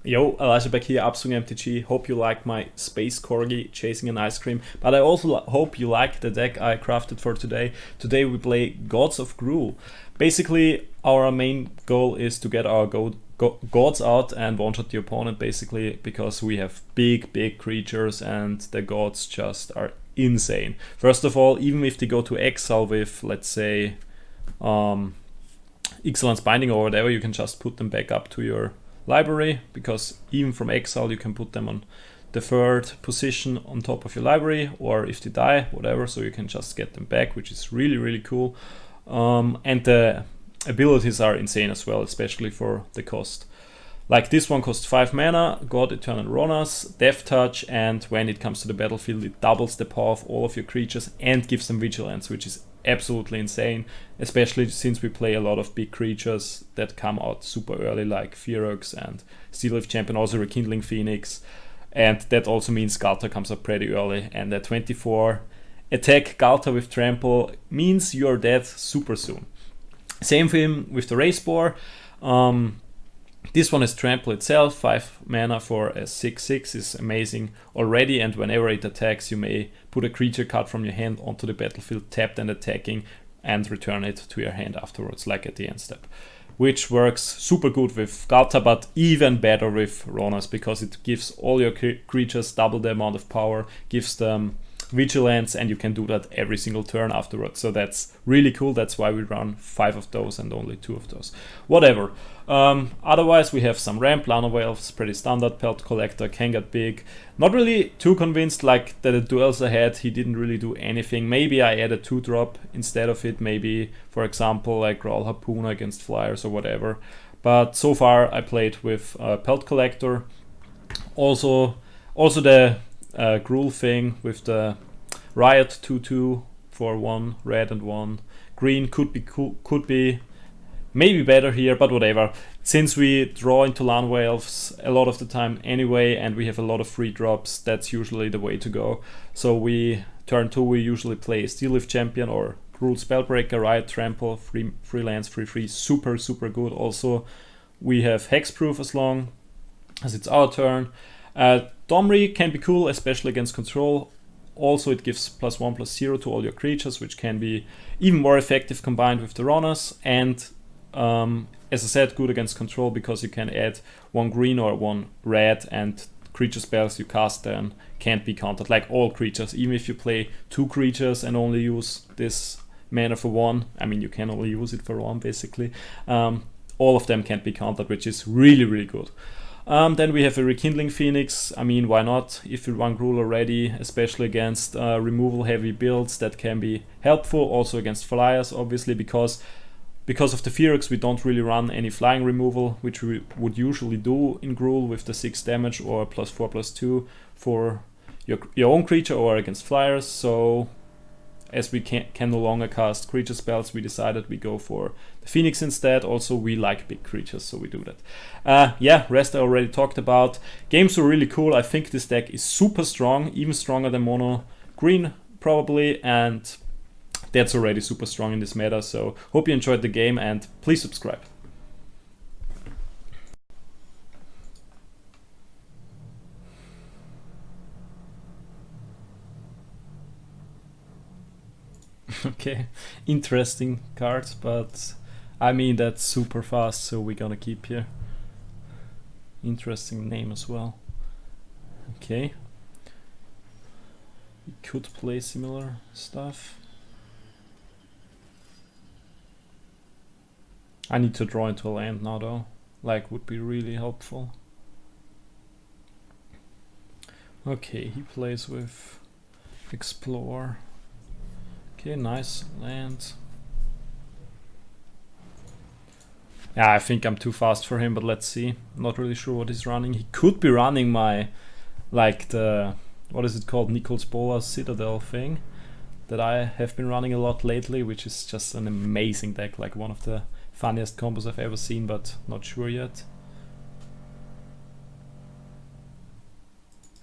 Yo, Elijah back here, Upswing MTG. Hope you like my Space Corgi chasing an ice cream. But I also hope you like the deck I crafted for today. Today we play Gods of Gruul. Basically, our main goal is to get our gods out and one-shot the opponent, basically, because we have big creatures and the gods just are insane. First of all, even if they go to exile with, let's say, Ixalan's Binding or whatever, you can just put them back up to your library, because even from exile you can put them on the third position on top of your library, or if they die, whatever, so you can just get them back, which is really cool. And the abilities are insane as well, especially for the cost. Like this one costs 5 mana, God-Eternal Rhonas, Death Touch, and when it comes to the battlefield it doubles the power of all of your creatures and gives them vigilance, which is absolutely insane, especially since we play a lot of big creatures that come out super early, like Ferox and Steelleaf Champion, also Rekindling Phoenix, and that also means Ghalta comes up pretty early, and at 24 attack Ghalta with Trample means you're dead super soon. Same thing with the Raze-Boar. This one is Trample itself, 5 mana for a 6/6 is amazing already, and whenever it attacks you may put a creature card from your hand onto the battlefield tapped and attacking and return it to your hand afterwards, like at the end step. Which works super good with Ghalta, but even better with Rhonas, because it gives all your creatures double the amount of power, gives them vigilance, and you can do that every single turn afterwards. So that's really cool. That's why we run 5 of those and only 2 of those. Whatever. Otherwise we have some ramp. Llanowar Elves, pretty standard. Pelt Collector can get big. Not really too convinced, like that the duels ahead he didn't really do anything. Maybe I added 2-drop instead of it. Maybe, for example, like Gruul Harpoon against Flyers or whatever. But so far I played with Pelt Collector. Also the Gruul thing with the Riot 2/2 for 1 red and 1 green could be maybe better here, but whatever. Since we draw into Llanowar Elves a lot of the time anyway, and we have a lot of free drops, that's usually the way to go. So turn 2 we usually play Steelleaf Champion or Gruul Spellbreaker, Riot Trample, free lands, free, super good. Also we have Hexproof as long as it's our turn. Domri can be cool, especially against control. Also it gives +1/+0 to all your creatures, which can be even more effective combined with the Rhonas. And as I said, good against control, because you can add 1 green or 1 red, and creature spells you cast then can't be countered, like all creatures. Even if you play 2 creatures and only use this mana for 1, I mean you can only use it for 1 basically, all of them can't be countered, which is really good. Then we have a Rekindling Phoenix. I mean, why not? If you run Gruul already, especially against removal heavy builds, that can be helpful. Also against Flyers, obviously, because of the Ferox we don't really run any flying removal, which we would usually do in Gruul with the 6 damage or +4/+2 for your own creature or against Flyers. So as we can no longer cast creature spells, we decided we go for the Phoenix instead. Also we like big creatures, so we do that. Yeah, rest I already talked about. Games were really cool. I think this deck is super strong, even stronger than mono green probably, and that's already super strong in this meta. So hope you enjoyed the game, and please subscribe. Okay, interesting cards, but I mean that's super fast, so we're gonna keep here. Interesting name as well. Okay, we could play similar stuff. I need to draw into a land now though, like would be really helpful. Okay, he plays with Explore. Okay, nice land. Yeah, I think I'm too fast for him, but let's see. I'm not really sure what he's running. He could be running my, like the, what is it called, Nichols Bolas Citadel thing that I have been running a lot lately, which is just an amazing deck, like one of the funniest combos I've ever seen, but not sure yet.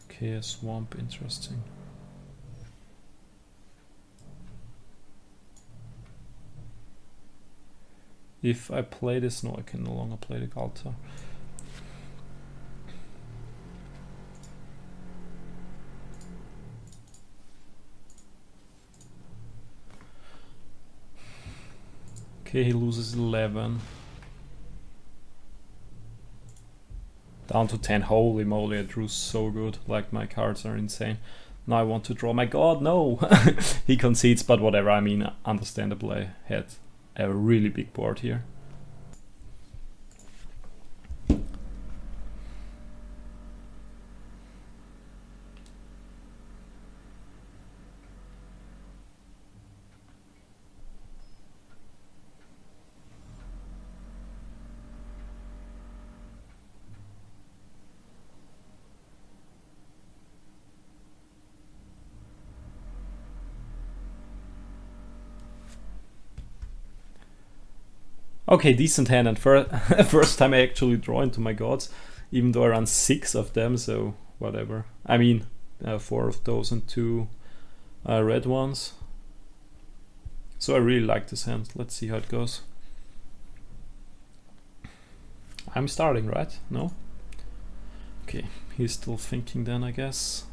Okay, a swamp, interesting. If I play this, no, I can no longer play the Ghalta. Okay, he loses 11. Down to 10. Holy moly, I drew so good. Like, my cards are insane. Now I want to draw my god, no! He concedes, but whatever, I mean, understandable. I had a really big board here. Okay, decent hand, and first time I actually draw into my gods, even though I run 6 of them, so whatever. I mean, 4 of those and 2 red ones. So I really like this hand. Let's see how it goes. I'm starting, right? No? Okay, he's still thinking then, I guess.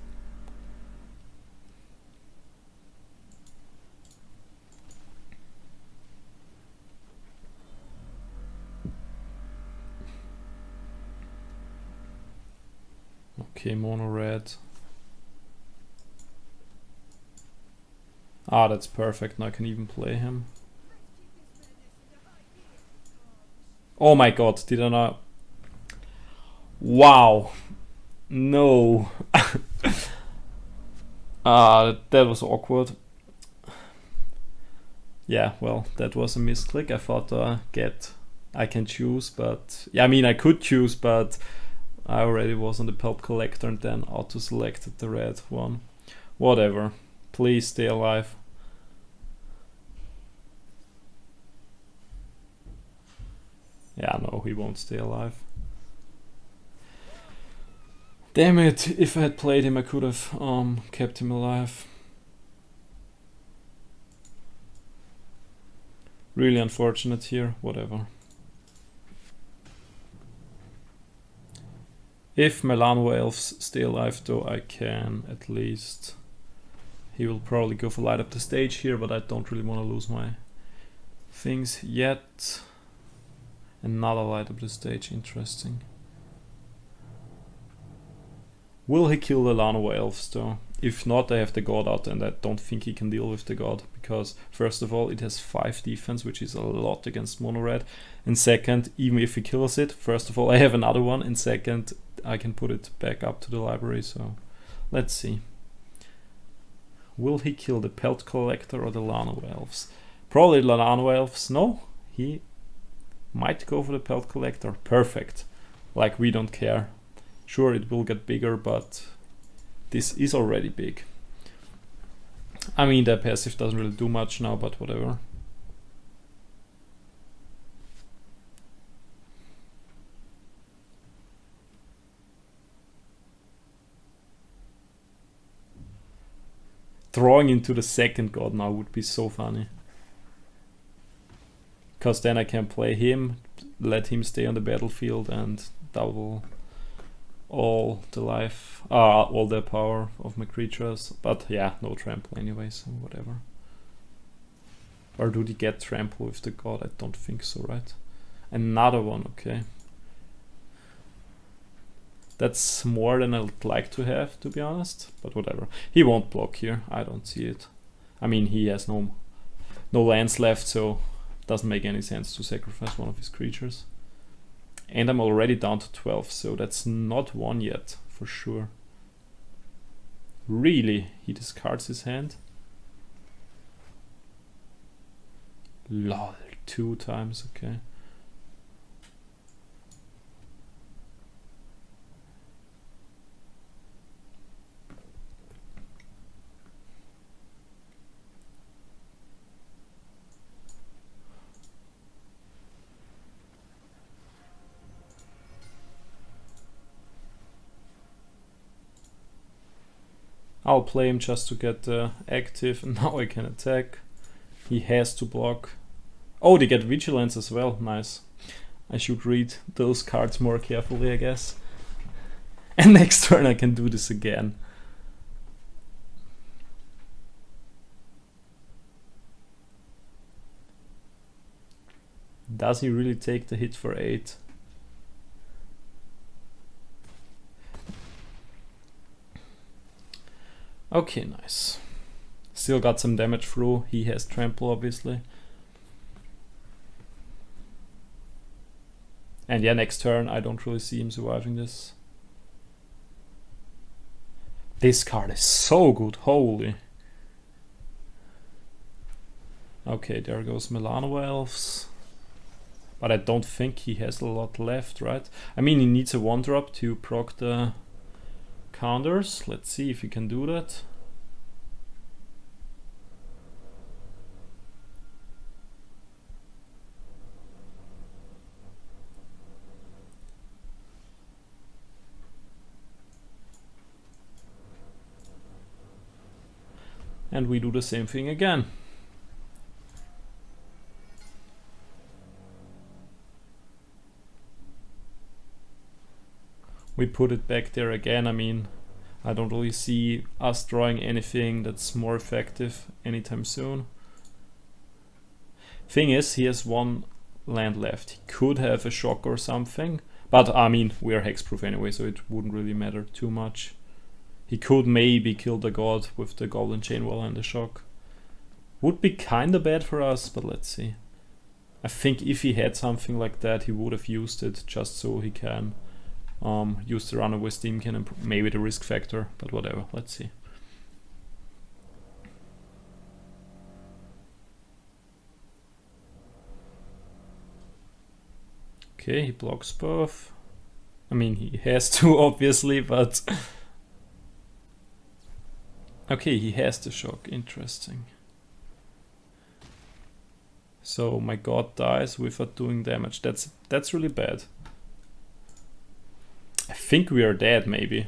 Okay, mono red. Ah, that's perfect. Now I can even play him. Oh my god, did I not? Wow. No. That was awkward. Yeah, well, that was a misclick. I thought I can choose, but yeah, I mean, I could choose, but I already was on the Pelt Collector and then auto-selected the red one. Whatever. Please stay alive. Yeah, no, he won't stay alive. Damn it, if I had played him I could have kept him alive. Really unfortunate here, whatever. If my Llanowar Elves stay alive though, I can at least... He will probably go for light up the stage here, but I don't really want to lose my things yet. Another light up the stage, interesting. Will he kill the Llanowar Elves though? If not, I have the god out and I don't think he can deal with the god, because first of all it has 5 defense, which is a lot against mono red, and second, even if he kills it, first of all I have another one, and second I can put it back up to the library, so let's see. Will he kill the Pelt Collector or the Llanowar Elves? Probably the Llanowar Elves. No, he might go for the Pelt Collector. Perfect. Like, we don't care. Sure, it will get bigger, but this is already big. I mean, the passive doesn't really do much now, but whatever. Drawing into the second god now would be so funny. Because then I can play him, let him stay on the battlefield and double all the life, all the power of my creatures. But yeah, no trample anyway, so whatever. Or do they get trample with the god? I don't think so, right? Another one, okay. That's more than I'd like to have, to be honest, but whatever. He won't block here, I don't see it. I mean, he has no lands left, so it doesn't make any sense to sacrifice one of his creatures. And I'm already down to 12, so that's not one yet, for sure. Really? He discards his hand? Lol, 2 times, okay. I'll play him just to get active, and now I can attack. He has to block. Oh, they get Vigilance as well, nice. I should read those cards more carefully, I guess. And next turn I can do this again. Does he really take the hit for 8? Okay, nice. Still got some damage through. He has trample, obviously. And yeah, next turn I don't really see him surviving this. This card is so good, holy. Okay, there goes Llanowar Elves. But I don't think he has a lot left, right? I mean, he needs a 1-drop to proc the counters. Let's see if he can do that. And we do the same thing again. We put it back there again. I mean, I don't really see us drawing anything that's more effective anytime soon. Thing is, he has 1 land left. He could have a shock or something, but I mean, we are hexproof anyway, so it wouldn't really matter too much. He could maybe kill the god with the Goblin Chainwell and the shock. Would be kinda bad for us, but let's see. I think if he had something like that, he would have used it just so he can use the Runaway Steamkin and maybe the risk factor, but whatever, let's see. Okay, he blocks both. I mean, he has to, obviously, but... Okay, he has the shock, interesting. So my god dies without doing damage. That's really bad. I think we are dead, maybe.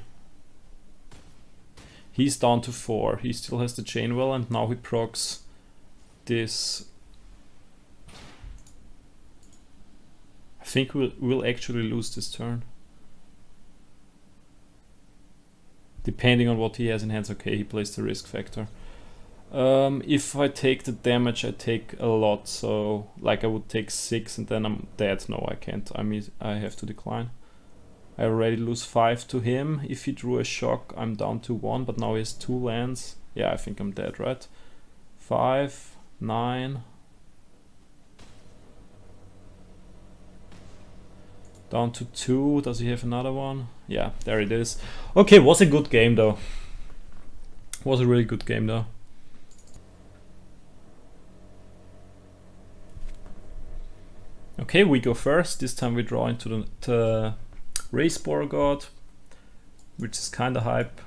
He's down to 4. He still has the Chainwell, and now he procs this. I think we'll actually lose this turn. Depending on what he has in hands. Okay, he plays the risk factor. If I take the damage, I take a lot. So, like, I would take 6 and then I'm dead. No, I can't. I mean, I have to decline. I already lose 5 to him. If he drew a shock, I'm down to 1, but now he has 2 lands. Yeah, I think I'm dead, right? 5, 9. Down to 2. Does he have another one? Yeah, there it is. Okay, was a good game though. Was a really good game though. Okay, we go first. This time we draw into the Raze-Boar god, which is kinda hype.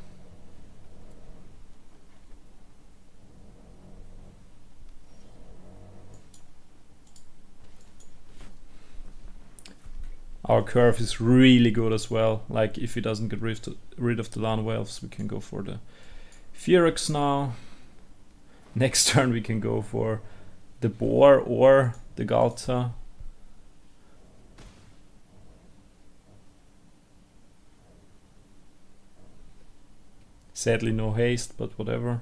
Our curve is really good as well. Like, if he doesn't get rid of the Llanowar Elves, we can go for the Ferox now. Next turn we can go for the Boar or the Ghalta. Sadly no haste, but whatever.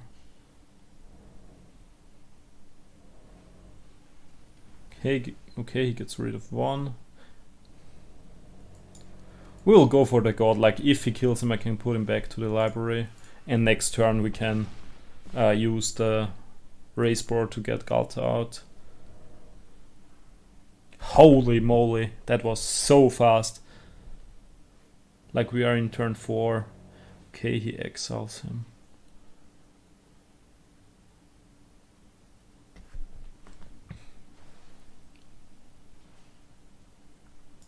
Okay, he gets rid of 1. We'll go for the god. Like, if he kills him, I can put him back to the library. And next turn we can use the Raze-Boar to get Ghalta out. Holy moly, that was so fast. Like, we are in turn 4. Okay, he exiles him.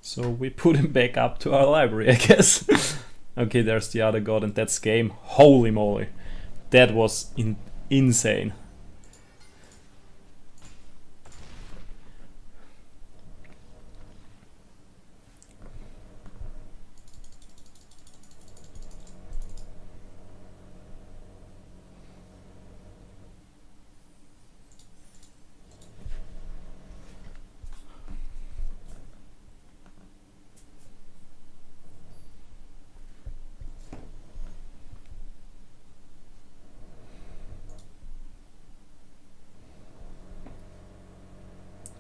So we put him back up to our library, I guess. Okay, there's the other god, and that's game. Holy moly. That was insane.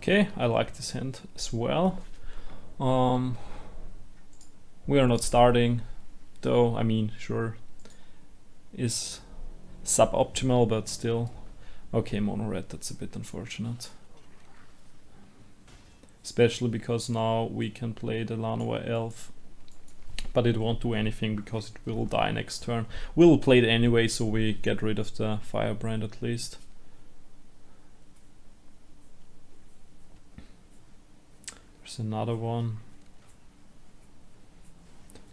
Okay, I like this hand as well. We are not starting, though. I mean, sure, is suboptimal, but still. Okay, mono red, that's a bit unfortunate. Especially because now we can play the Llanowar Elf, but it won't do anything because it will die next turn. We'll play it anyway, so we get rid of the Firebrand at least. There's another one.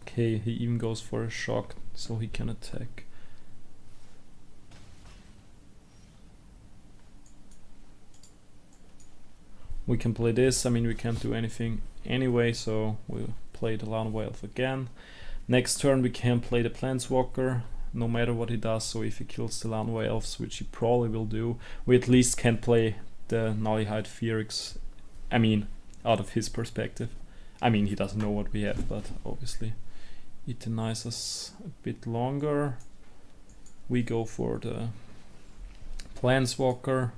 Okay, he even goes for a shock, so he can attack. We can play this. I mean, we can't do anything anyway, so we'll play the Llanowar Elf again. Next turn we can play the Planeswalker, no matter what he does. So if he kills the Llanowar Elves, which he probably will do, we at least can play the Nullhide Ferox. I mean, out of his perspective. I mean, he doesn't know what we have, but obviously it denies us a bit longer. We go for the Planeswalker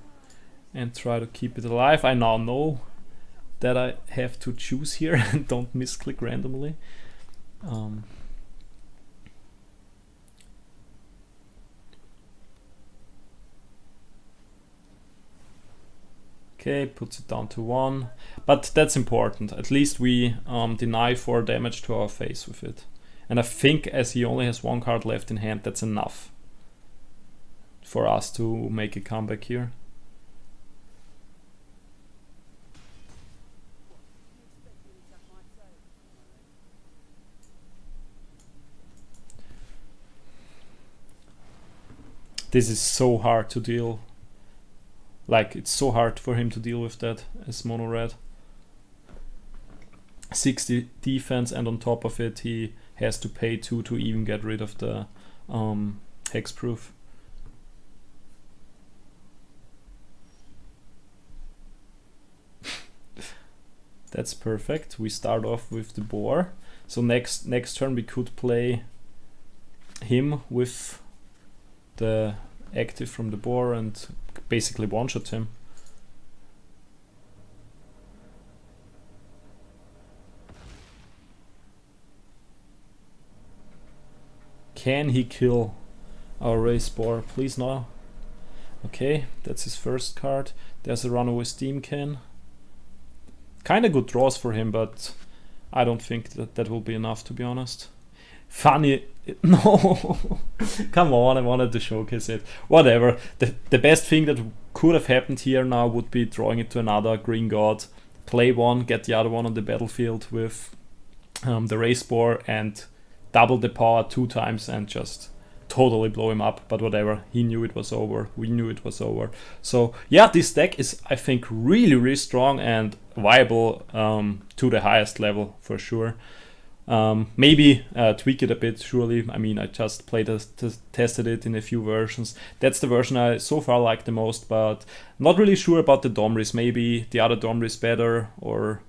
and try to keep it alive. I now know that I have to choose here and don't misclick randomly. Okay, puts it down to 1, but that's important. At least we deny 4 damage to our face with it. And I think as he only has 1 card left in hand, that's enough for us to make a comeback here. This is so hard to deal. Like, it's so hard for him to deal with that as mono red. 60 defense, and on top of it he has to pay 2 to even get rid of the hexproof. That's perfect. We start off with the boar. So next turn we could play him with the active from the boar and basically one-shot him. Can he kill our Raze-Boar? Please no. Okay, that's his first card. There's a Runaway Steamkin. Kinda good draws for him, but I don't think that will be enough, to be honest. Funny, no, come on, I wanted to showcase it. Whatever, the best thing that could have happened here now would be drawing it to another green god, play one, get the other one on the battlefield with the Raze-Boar and double the power 2 times and just totally blow him up, but whatever, he knew it was over, we knew it was over. So yeah, this deck is, I think, really strong and viable to the highest level for sure. Maybe tweak it a bit, surely. I mean, I just tested it in a few versions. That's the version I so far like the most, but not really sure about the Domris. Maybe the other Domri is better, or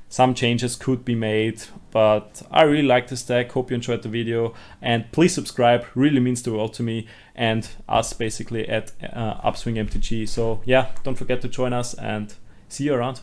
some changes could be made, but I really like this deck. Hope you enjoyed the video, and please subscribe, really means the world to me and us basically at Upswing MTG. So yeah, don't forget to join us and see you around.